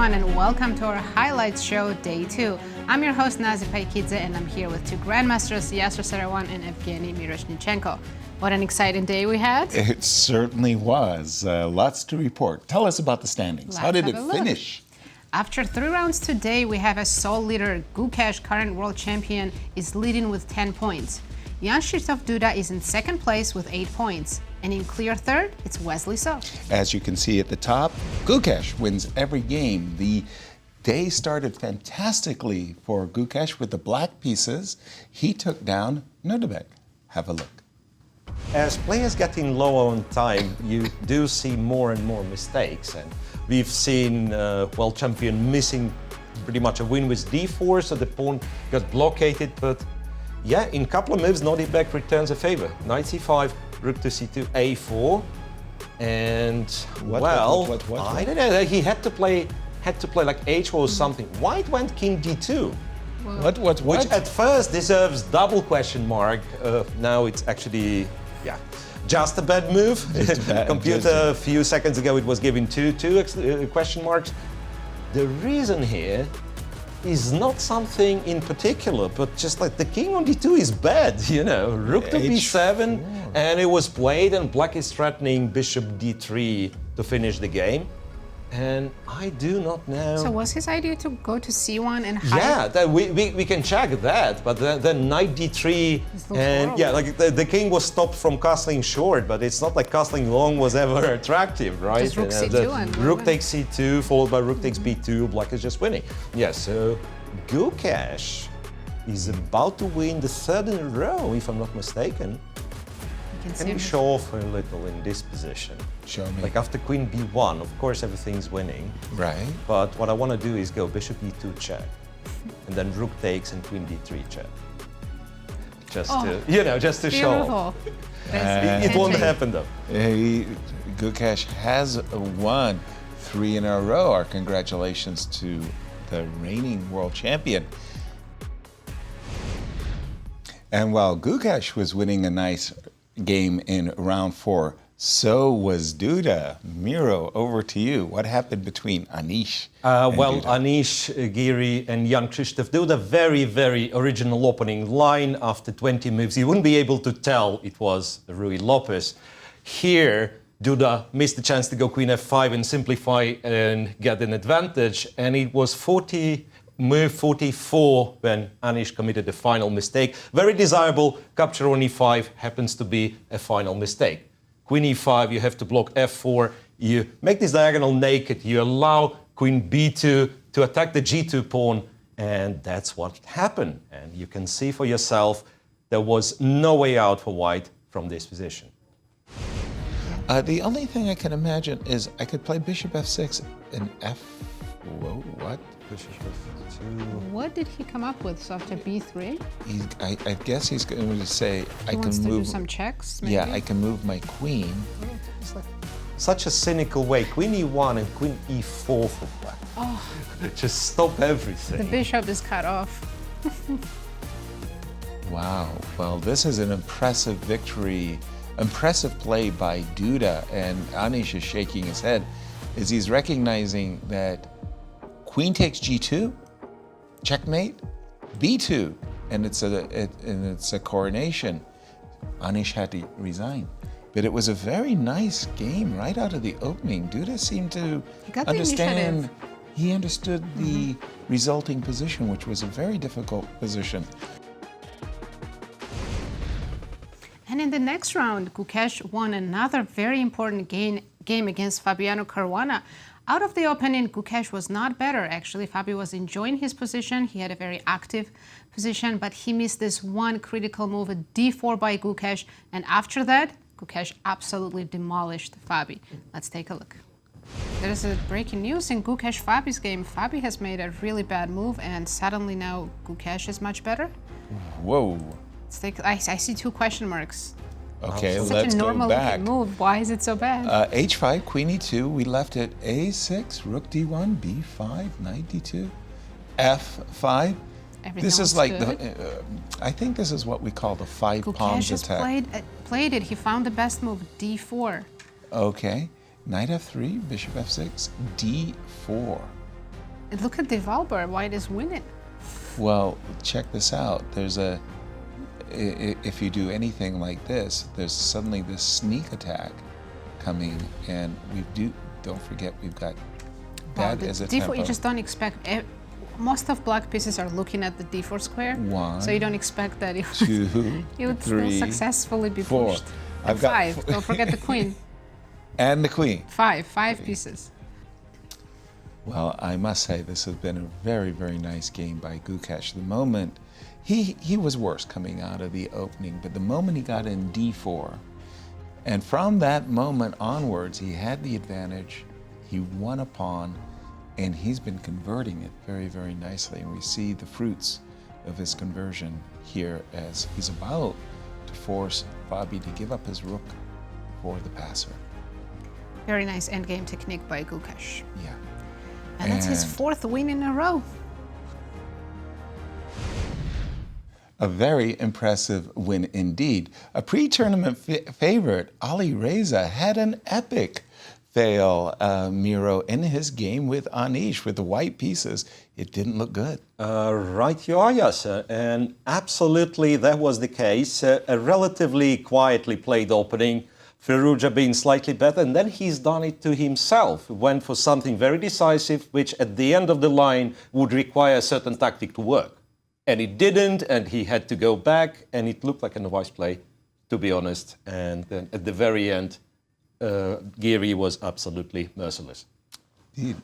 everyone, and welcome to our highlights show, day 2. I'm your host, Nazi Paikidze, and I'm here with two grandmasters, Yasser, Seirawan, and Evgenij, Miroshnichenko. What an exciting day we had. It certainly was. Lots to report. Tell us about the standings. How did it finish? After 3 rounds today, we have a sole leader. Gukesh, current world champion, is leading with 10 points. Duda is in second place with 8 points. And in clear third, it's Wesley So. As you can see at the top, Gukesh wins every game. The day started fantastically for Gukesh with the black pieces. He took down Duda. Have a look. As players getting lower on time, you do see more and more mistakes. And we've seen world champion missing pretty much a win with d4, so the pawn got blockaded. But yeah, in a couple of moves, Duda returns a favor. Knight c5, rook to c2, a4, and what? I don't know. He had to play like h4 or something. White went king d2. What? Which at first deserves double question mark. Now it's actually, just a bad move. Computer a few seconds ago it was giving two question marks. The reason here is not something in particular, but just like the king on d2 is bad, Rook to b7, and it was played, and black is threatening bishop d3 to finish the game. And I do not know. So was his idea to go to c1 and hide? Yeah, we can check that, but then knight d3, and like the king was stopped from castling short, but it's not like castling long was ever attractive, right? Just rook c2 and rook takes c2, followed by rook takes b2, black is just winning. Yeah, so Gukesh is about to win the 3rd in a row, if I'm not mistaken. Can you show off a little in this position? Show me. Like after queen b1, of course everything's winning. Right. But what I want to do is go bishop e2 check, and then rook takes and queen d3 check. Just to show off. It won't happen though. Gukesh has won 3 in a row. Our congratulations to the reigning world champion. And while Gukesh was winning a nice game in round 4, so was Duda. Miro, over to you. What happened between Anish and Duda? Anish, Giri, and young Krzysztof Duda, very, very original opening line. After 20 moves, you wouldn't be able to tell it was Ruy Lopez. Here, Duda missed the chance to go queen f5 and simplify and get an advantage, and it was move 44 when Anish committed the final mistake. Very desirable. Capture on e5 happens to be a final mistake. Queen e5, you have to block f4. You make this diagonal naked. You allow queen b2 to attack the g2 pawn, and that's what happened. And you can see for yourself there was no way out for white from this position. The only thing I can imagine is I could play bishop f6 and whoa, what? Bishop f2. What did he come up with? So after b3? I guess he's going to say I can wants to move do some checks, maybe? Yeah, I can move my queen. It's like such a cynical way. Queen e1 and queen e4 for black. Oh. Just stop everything. The bishop is cut off. Wow. Well, this is an impressive victory. Impressive play by Duda, and Anish is shaking his head as he's recognizing that queen takes g2, checkmate, b2, and it's a coronation. Anish had to resign. But it was a very nice game right out of the opening. Duda seemed to understand. He understood the resulting position, which was a very difficult position. And in the next round, Gukesh won another very important game against Fabiano Caruana. Out of the opening, Gukesh was not better, actually. Fabi was enjoying his position. He had a very active position, but he missed this one critical move, a d4 by Gukesh. And after that, Gukesh absolutely demolished Fabi. Let's take a look. There is a breaking news in Gukesh-Fabi's game. Fabi has made a really bad move, and suddenly now Gukesh is much better. Whoa. I see 2 question marks. Okay, Such let's a go normal back. move. Why is it so bad? H5, queen e2. We left it a6, rook d1, b5, knight d2, f5. This is like I think this is what we call the 5 pawns attack. Gukesh played it. He found the best move, d4. Okay, knight f3, bishop f6, d4. And look at developer, white is winning. Well, check this out. If you do anything like this, there's suddenly this sneak attack coming, and don't forget we've got that as a tempo. You just don't expect. Most of black pieces are looking at the d4 square, so you don't expect that it would still successfully be pushed. I've got 5. Don't forget the queen. And the queen. 5 pieces. Well, I must say this has been a very, very nice game by Gukesh. The moment he was worse coming out of the opening, but the moment he got in d4, and from that moment onwards, he had the advantage. He won a pawn, and he's been converting it very, very nicely. And we see the fruits of his conversion here as he's about to force Fabi to give up his rook for the passer. Very nice endgame technique by Gukesh. Yeah. And that's his 4th win in a row. A very impressive win indeed. A pre-tournament favorite, Ali Reza, had an epic fail, Miro, in his game with Anish, with the white pieces. It didn't look good. Right you are, Yasser. And absolutely that was the case. A relatively quietly played opening, Firouzja being slightly better, and then he's done it to himself. Went for something very decisive, which at the end of the line would require a certain tactic to work. And it didn't, and he had to go back, and it looked like a wise play, to be honest. And then at the very end, Giri was absolutely merciless. Indeed.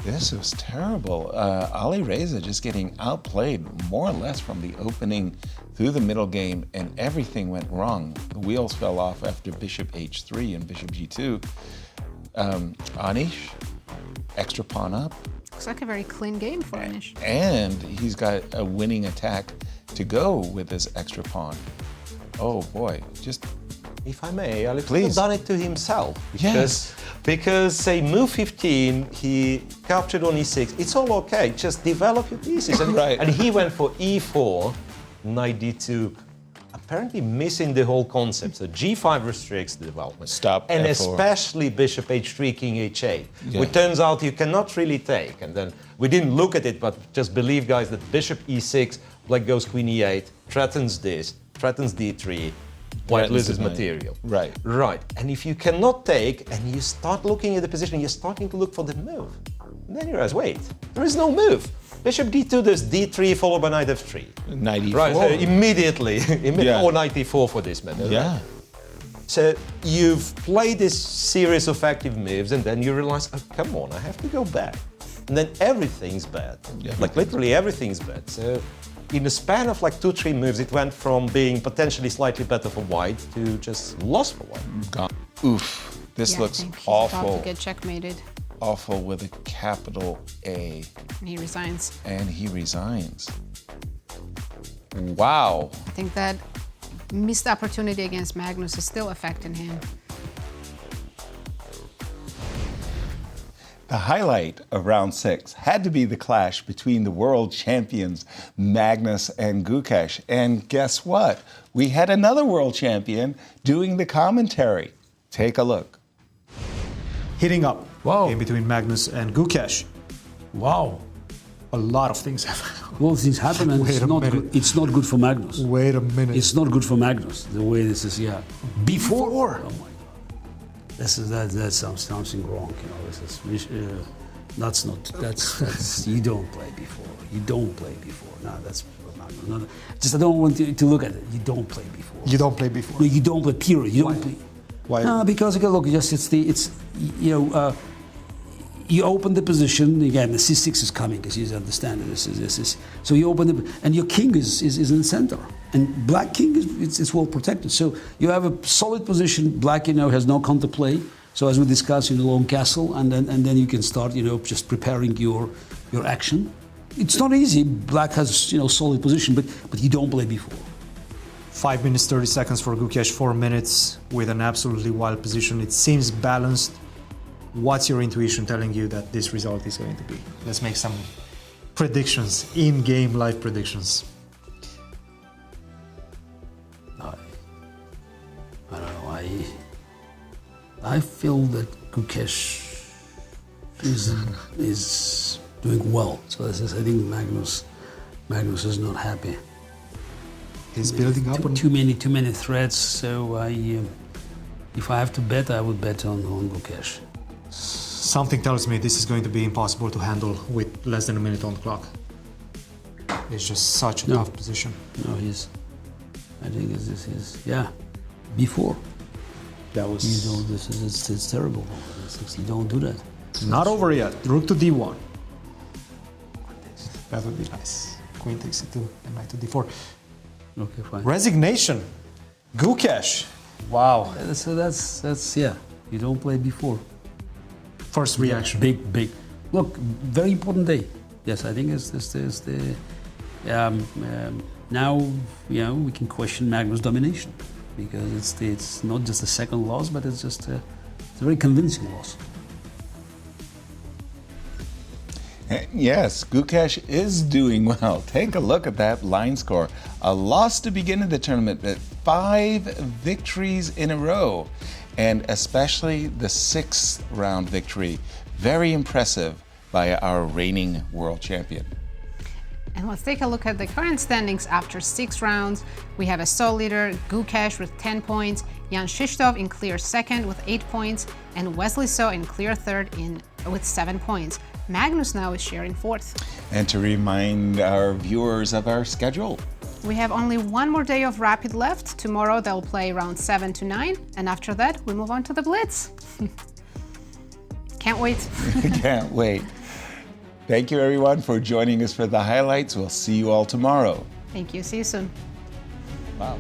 This was terrible. Ali Reza just getting outplayed more or less from the opening through the middle game, and everything went wrong. The wheels fell off after bishop h3 and bishop g2. Anish, extra pawn up. Looks like a very clean game for Anish. And he's got a winning attack to go with his extra pawn. Oh boy, just... If I may, Ali Please. done it to himself. Yes. Because say move 15, he captured on e6. It's all okay. Just develop your pieces. And, Right. and he went for e4, knight d2, apparently missing the whole concept. So g5 restricts the development. Stop And f4. especially bishop h3, king h8, Yeah. which turns out you cannot really take. And then we didn't look at it, but just believe, guys, that bishop e6, black goes queen e8, threatens this, threatens d3. White loses material. Right. Right. And if you cannot take and you start looking at the position, you're starting to look for the move. And then you realize, wait, there is no move. Bishop d2 does d3 followed by knight f3. Knight e4. Right, so immediately, Yeah. or knight e4 for this matter. Yeah. Right? So you've played this series of active moves and then you realize, oh, come on, I have to go back. And then everything's bad. Yeah, like literally everything's bad. So in a span of like 2-3 moves, it went from being potentially slightly better for white to just lost for white. Gone. Oof. This I looks think he's awful. about to get checkmated. Awful with a capital A. And he resigns. And he resigns. Wow. I think that missed opportunity against Magnus is still affecting him. The highlight of round 6 had to be the clash between the world champions Magnus and Gukesh. And guess what? We had another world champion doing the commentary. Take a look. Heating up. Wow. Game between Magnus and Gukesh. Wow. A lot of things have happened. Well, things happen and Wait it's a not minute. good. It's not good for Magnus. Wait a minute. It's not good for Magnus, the way this is, yeah. Before? Oh my God. That sounds something wrong, you know. That's you don't play before. You don't play before. No, that's not. Just I don't want to look at it. You don't play before. You don't play before. No, you don't play. Period. You don't play. Why? No, because okay, look, you open the position again. The c6 is coming, as you understand. This is so you open the and your king is in the center, and black king is well protected. So you have a solid position. Black, has no counterplay. So as we discussed in the long castle, and then you can start, just preparing your action. It's not easy. Black has solid position, but you don't play before. 5 minutes, 30 seconds for Gukesh, 4 minutes with an absolutely wild position. It seems balanced. What's your intuition telling you that this result is going to be? Let's make some predictions, in-game live predictions. I don't know. I feel that Gukesh is doing well. So this is, I think Magnus is not happy. He's building up on Too many threats. So if I have to bet, I would bet on Gukesh. Something tells me this is going to be impossible to handle with less than a minute on the clock. It's just such a tough position. No, I think before. That was It's terrible. You don't do that. not over yet. Rook to d1. That would be nice. Queen takes e2 and knight to d4. Okay, fine. Resignation. Gukesh. Wow. So that's you don't play before. First reaction. Big. Look, very important day. Yes, I think it's the now we can question Magnus' domination because it's not just a second loss, but it's just it's a very convincing loss. Yes, Gukesh is doing well. Take a look at that line score. A loss to begin the tournament, but 5 victories in a row, and especially the 6th round victory. Very impressive by our reigning world champion. And let's take a look at the current standings after 6 rounds. We have a sole leader, Gukesh, with 10 points, Jan Krzysztof in clear second with 8 points, and Wesley So in clear third with 7 points. Magnus now is sharing 4th. And to remind our viewers of our schedule. We have only one more day of Rapid left. Tomorrow they'll play round 7 to 9, and after that we move on to the Blitz. Can't wait. Can't wait. Thank you everyone for joining us for the highlights. We'll see you all tomorrow. Thank you. See you soon. Wow.